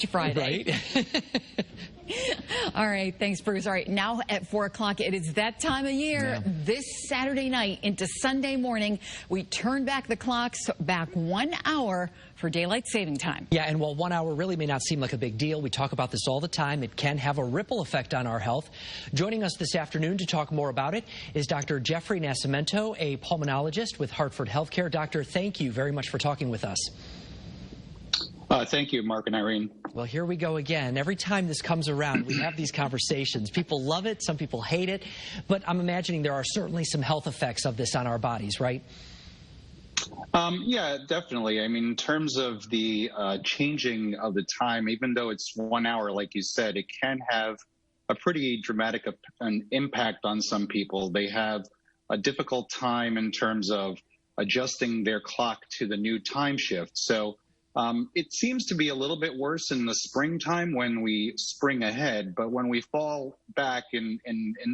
next Friday. Right. All right, thanks, Bruce. All right, now at 4 o'clock, it is that time of year. Yeah. This Saturday night into Sunday morning, we turn back the clocks back 1 hour for daylight saving time. Yeah, and while 1 hour really may not seem like a big deal, we talk about this all the time. It can have a ripple effect on our health. Joining us this afternoon to talk more about it is Dr. Jeffrey Nascimento, a pulmonologist with Hartford Healthcare. Doctor, thank you very much for talking with us. Thank you, Mark and Irene. Well, here we go again. Every time this comes around, we have these conversations. People love it. Some people hate it. But I'm imagining there are certainly some health effects of this on our bodies, right? Yeah, definitely. I mean, in terms of the changing of the time, even though it's 1 hour, like you said, it can have a pretty dramatic an impact on some people. They have a difficult time in terms of adjusting their clock to the new time shift. So it seems to be a little bit worse in the springtime when we spring ahead, but when we fall back in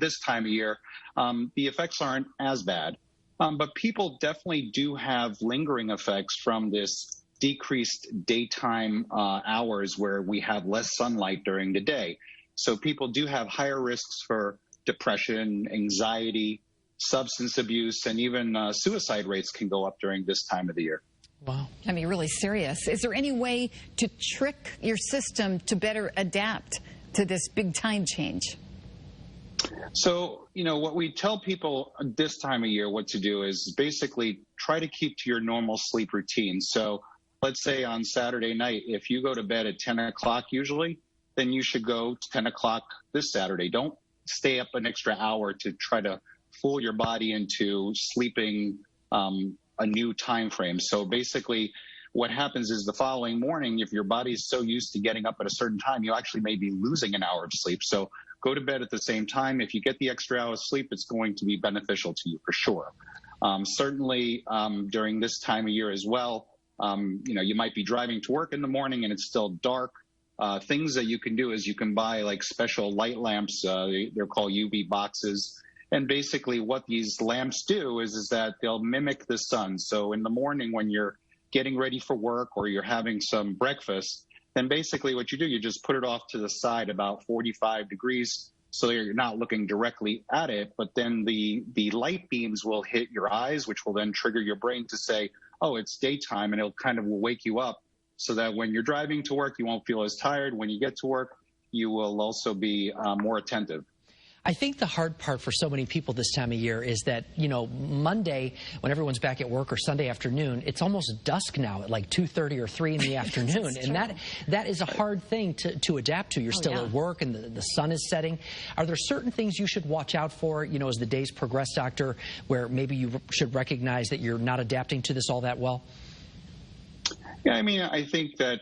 this time of year, the effects aren't as bad. But people definitely do have lingering effects from this decreased daytime hours where we have less sunlight during the day. So people do have higher risks for depression, anxiety, substance abuse, and even suicide rates can go up during this time of the year. Wow. Can be really serious. Is there any way to trick your system to better adapt to this big time change? So, what we tell people this time of year what to do is basically try to keep to your normal sleep routine. So let's say on Saturday night, if you go to bed at 10 o'clock usually, then you should go to 10 o'clock this Saturday. Don't stay up an extra hour to try to fool your body into sleeping a new time frame. So basically what happens is the following morning, if your body is so used to getting up at a certain time, you actually may be losing an hour of sleep. So go to bed at the same time. If you get the extra hour of sleep, it's going to be beneficial to you for sure. Certainly during this time of year as well, you might be driving to work in the morning and it's still dark. Things that you can do is you can buy like special light lamps. They're called UV boxes. And basically what these lamps do is that they'll mimic the sun. So in the morning when you're getting ready for work or you're having some breakfast, then basically what you do, you just put it off to the side about 45 degrees so you're not looking directly at it. But then the light beams will hit your eyes, which will then trigger your brain to say, oh, it's daytime, and it'll kind of wake you up so that when you're driving to work, you won't feel as tired. When you get to work, you will also be more attentive. I think the hard part for so many people this time of year is that, Monday, when everyone's back at work, or Sunday afternoon, it's almost dusk now at like 2:30 or 3 in the afternoon. And that is a hard thing to adapt to. You're still at work and the sun is setting. Are there certain things you should watch out for, as the days progress, Doctor, where maybe you should recognize that you're not adapting to this all that well? Yeah, I mean, I think that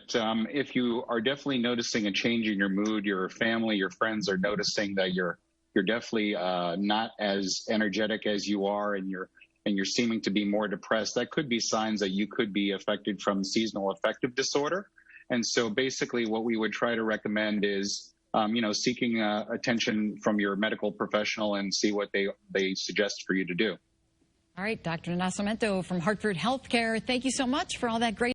if you are definitely noticing a change in your mood, your family, your friends are noticing that you're definitely not as energetic as you are, and you're seeming to be more depressed, that could be signs that you could be affected from seasonal affective disorder. And so basically what we would try to recommend is, seeking attention from your medical professional and see what they suggest for you to do. All right, Dr. Nascimento from Hartford Healthcare, thank you so much for all that great